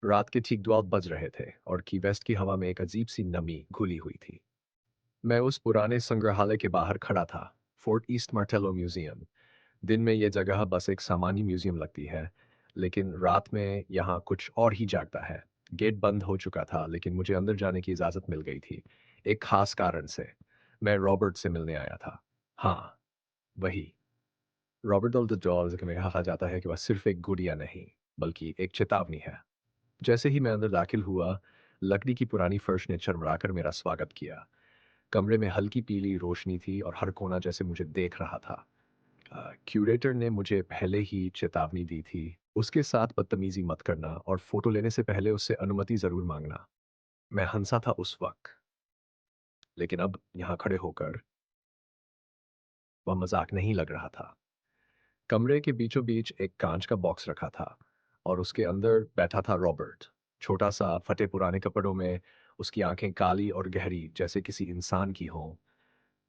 रात के ठीक 12 बज रहे थे और की वेस्ट की हवा में एक अजीब सी नमी घुली हुई थी। मैं उस पुराने संग्रहालय के बाहर खड़ा था, फोर्ट ईस्ट मार्टेलो म्यूजियम। दिन में यह जगह बस एक सामान्य म्यूजियम लगती है, लेकिन रात में यहाँ कुछ और ही जागता है। गेट बंद हो चुका था, लेकिन मुझे अंदर जाने की इजाज़त मिल गई थी, एक खास कारण से। मैं रॉबर्ट से मिलने आया था। हाँ, वही। रॉबर्ट ऑल द डॉल्स में कहा जाता है कि वह सिर्फ एक गुड़िया नहीं, बल्कि एक चेतावनी है। जैसे ही मैं अंदर दाखिल हुआ, लकड़ी की पुरानी फर्श ने चरमराकर मेरा स्वागत किया। कमरे में हल्की पीली रोशनी थी और हर कोना जैसे मुझे देख रहा था। क्यूरेटर ने मुझे पहले ही चेतावनी दी थी, उसके साथ बदतमीजी मत करना और फोटो लेने से पहले उससे अनुमति जरूर मांगना। मैं हंसा था उस वक्त, लेकिन अब यहाँ खड़े होकर वह मजाक नहीं लग रहा था। कमरे के बीचों बीच एक कांच का बॉक्स रखा था और उसके अंदर बैठा था रॉबर्ट, छोटा सा फटे पुराने कपड़ों में। उसकी आंखें काली और गहरी जैसे किसी इंसान की हों।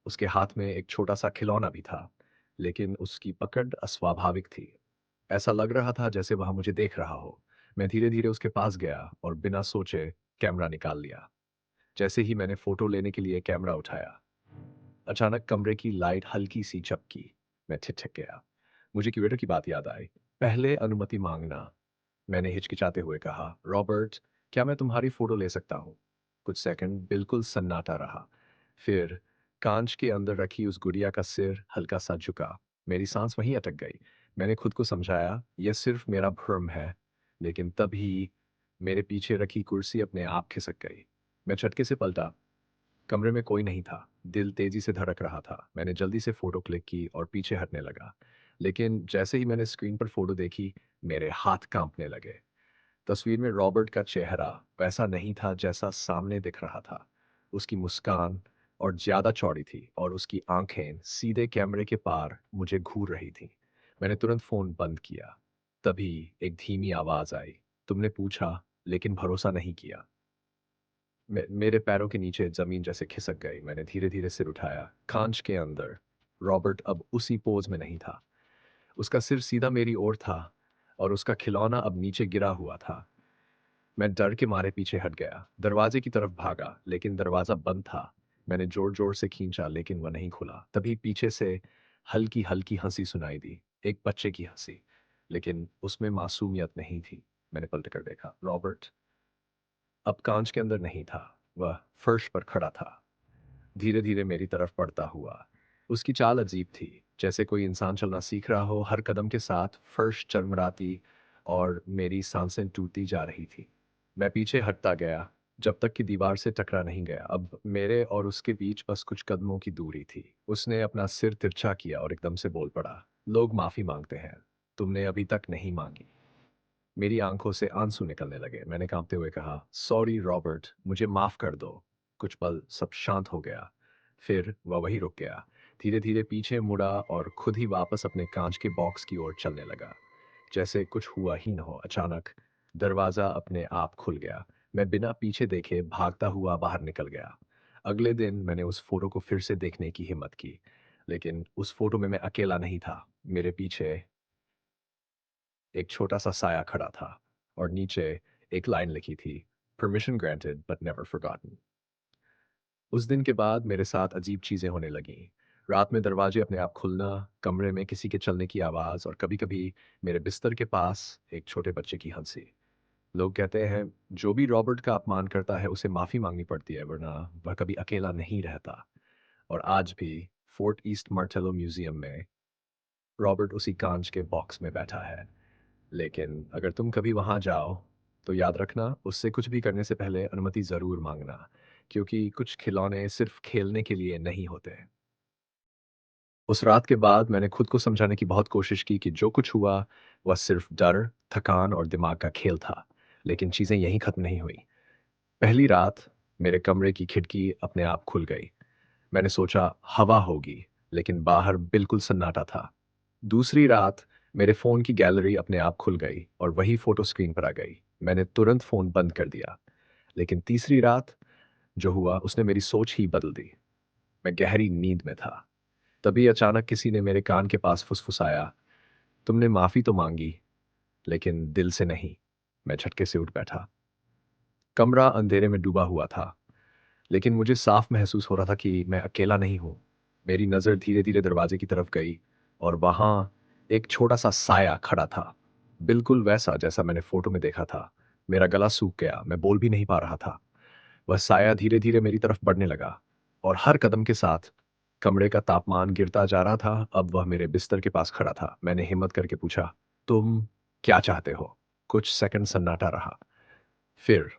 उसके हाथ में एक छोटा सा खिलौना भी था, लेकिन उसकी पकड़ अस्वाभाविक थी। ऐसा लग रहा था जैसे वह मुझे देख रहा हो। मैं धीरे धीरे उसके पास गया और बिना सोचे कैमरा निकाल लिया। जैसे ही मैंने फोटो लेने के लिए कैमरा उठाया, अचानक कमरे की लाइट हल्की सी झपकी। मैं ठिठक गया। मुझे क्यूरेटर की बात याद आई। पहले अनुमति मांगना। मैंने हिचकिचाते हुए कहा, रॉबर्ट, क्या मैं तुम्हारी फोटो ले सकता हूँ? कुछ सेकंड बिल्कुल सन्नाटा रहा। फिर कांच के अंदर रखी उस गुड़िया का सिर हल्का सा झुका। मेरी सांस वहीं अटक गई। मैंने खुद को समझाया, यह सिर्फ मेरा भ्रम है। लेकिन तभी मेरे पीछे रखी कुर्सी अपने आप खिसक गई। मैं झटके से पलटा। कमरे में कोई नहीं था। दिल तेजी से धड़क रहा था। मैंने जल्दी से फोटो क्लिक की और पीछे हटने लगा। लेकिन जैसे ही मैंने स्क्रीन पर फोटो देखी, मेरे हाथ कांपने लगे। तस्वीर में रॉबर्ट का चेहरा वैसा नहीं था जैसा सामने दिख रहा था। उसकी मुस्कान और ज्यादा चौड़ी थी और उसकी आंखें सीधे कैमरे के पार मुझे घूर रही थी। मैंने तुरंत फोन बंद किया। तभी एक धीमी आवाज आई, तुमने पूछा लेकिन भरोसा नहीं किया। मेरे पैरों के नीचे जमीन जैसे खिसक गई। मैंने धीरे धीरे सिर उठाया। कांच के अंदर रॉबर्ट अब उसी पोज में नहीं था। उसका सिर सीधा मेरी ओर था और उसका खिलौना अब नीचे गिरा हुआ था। मैं डर के मारे पीछे हट गया, दरवाजे की तरफ भागा, लेकिन दरवाजा बंद था। मैंने जोर जोर से खींचा, लेकिन वह नहीं खुला। तभी पीछे से हल्की हल्की हंसी सुनाई दी, एक बच्चे की हंसी, लेकिन उसमें मासूमियत नहीं थी। मैंने पलट कर देखा। रॉबर्ट अब कांच के अंदर नहीं था, वह फर्श पर खड़ा था, धीरे धीरे मेरी तरफ बढ़ता हुआ। उसकी चाल अजीब थी, जैसे कोई इंसान चलना सीख रहा हो। हर कदम के साथ फर्श चरमराती और मेरी सांसें टूटती जा रही थी। मैं पीछे हटता गया, जब तक कि दीवार से टकरा नहीं गया। अब मेरे और उसके बीच बस कुछ कदमों की दूरी थी। उसने अपना सिर तिरछा किया और एकदम से बोल पड़ा, लोग माफी मांगते हैं, तुमने अभी तक नहीं मांगी। मेरी आंखों से आंसू निकलने लगे। मैंने कांपते हुए कहा, सॉरी रॉबर्ट, मुझे माफ कर दो। कुछ पल सब शांत हो गया। फिर वह वहीं रुक गया, धीरे धीरे पीछे मुड़ा और खुद ही वापस अपने कांच के बॉक्स की ओर चलने लगा, जैसे कुछ हुआ ही न हो। अचानक दरवाजा अपने आप खुल गया। मैं बिना पीछे देखे भागता हुआ बाहर निकल गया। अगले दिन मैंने उस फोटो को फिर से देखने की हिम्मत की, लेकिन उस फोटो में मैं अकेला नहीं था। मेरे पीछे एक छोटा सा साया खड़ा था और नीचे एक लाइन लिखी थी, permission granted but never forgotten. उस दिन के बाद मेरे साथ अजीब चीजें होने लगीं। रात में दरवाजे अपने आप खुलना, कमरे में किसी के चलने की आवाज और कभी कभी मेरे बिस्तर के पास एक छोटे बच्चे की हंसी। लोग कहते हैं, जो भी रॉबर्ट का अपमान करता है उसे माफी मांगनी पड़ती है, वरना वह कभी अकेला नहीं रहता। और आज भी फोर्ट ईस्ट मार्टेलो म्यूजियम में रॉबर्ट उसी कांच के बॉक्स में बैठा है। लेकिन अगर तुम कभी वहां जाओ, तो याद रखना, उससे कुछ भी करने से पहले अनुमति जरूर मांगना, क्योंकि कुछ खिलौने सिर्फ खेलने के लिए नहीं होते। उस रात के बाद मैंने खुद को समझाने की बहुत कोशिश की कि जो कुछ हुआ वह सिर्फ डर, थकान और दिमाग का खेल था। लेकिन चीजें यहीं खत्म नहीं हुई। पहली रात मेरे कमरे की खिड़की अपने आप खुल गई। मैंने सोचा हवा होगी, लेकिन बाहर बिल्कुल सन्नाटा था। दूसरी रात मेरे फ़ोन की गैलरी अपने आप खुल गई और वही फ़ोटो स्क्रीन पर आ गई। मैंने तुरंत फ़ोन बंद कर दिया। लेकिन तीसरी रात जो हुआ उसने मेरी सोच ही बदल दी। मैं गहरी नींद में था। तभी अचानक किसी ने मेरे कान के पास फुसफुसाया, तुमने माफ़ी तो मांगी, लेकिन दिल से नहीं। मैं झटके से उठ बैठा। कमरा अंधेरे में डूबा हुआ था, लेकिन मुझे साफ महसूस हो रहा था कि मैं अकेला नहीं हूँ। मेरी नज़र धीरे-धीरे दरवाजे की तरफ गई और वहाँ एक छोटा-सा साया खड़ा था। बिल्कुल वैसा जैसा मैंने फ़ोटो में देखा था। मेरा गला सूख गया, मैं बोल भी नहीं पा रहा था। वह साया धीरे-धीरे मेरी तरफ बढ़ने लगा और हर कदम के साथ कमरे का तापमान गिरता जा रहा था। अब वह मेरे बिस्तर के पास खड़ा था। मैंने हिम्मत करके पूछा, "तुम क्या चाहते हो?" कुछ सेकंड सन्नाटा रहा। फिर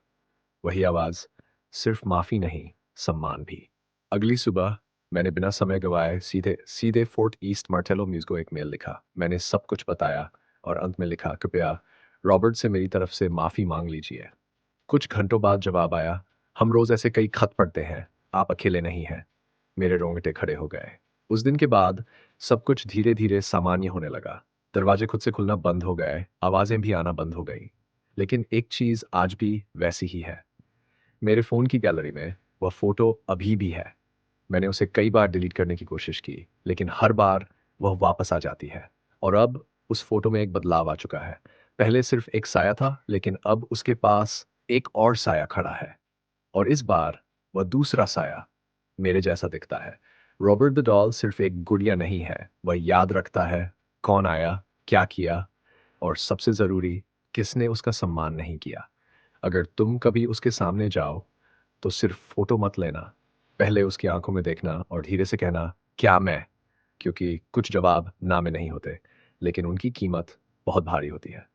वही आवाज़, सिर्फ माफ़ी नहीं, सम्मान भी। अगली सुबह मैंने बिना समय गँवाए सीधे सीधे फोर्ट ईस्ट मार्टेलो म्यूज़ को एक मेल लिखा। मैंने सब कुछ बताया और अंत में लिखा, "कृपया रॉबर्ट से मेरी तरफ से माफ़ी माँग लीजिए।" कुछ घंटों बाद जवाब आया, "हम रोज़ ऐसे कई खत पढ़ते हैं, आप अकेले नहीं हैं।" मेरे रोंगटे खड़े हो गए। उस दिन के बाद सब कुछ धीरे-धीरे सामान्य होने लगा। दरवाजे खुद से खुलना बंद हो गए, आवाज़ें भी आना बंद हो गईं। लेकिन एक चीज़ आज भी वैसी ही है। मेरे फ़ोन की गैलरी में वह फ़ोटो अभी भी है। मैंने उसे कई बार डिलीट करने की कोशिश की, लेकिन हर बार वह वापस आ जाती है। और अब उस फ़ोटो में एक बदलाव आ चुका है। पहले सिर्फ़ एक साया था, लेकिन अब उसके पास एक और साया खड़ा है। और इस बार वह दूसरा साया मेरे जैसा दिखता है। रॉबर्ट द डॉल सिर्फ़ एक गुड़िया नहीं है, वह याद रखता है कौन आया, क्या किया और सबसे ज़रूरी किसने उसका सम्मान नहीं किया। अगर तुम कभी उसके सामने जाओ तो सिर्फ फोटो मत लेना। पहले उसकी आंखों में देखना और धीरे से कहना, क्या मैं? क्योंकि कुछ जवाब ना में नहीं होते, लेकिन उनकी कीमत बहुत भारी होती है।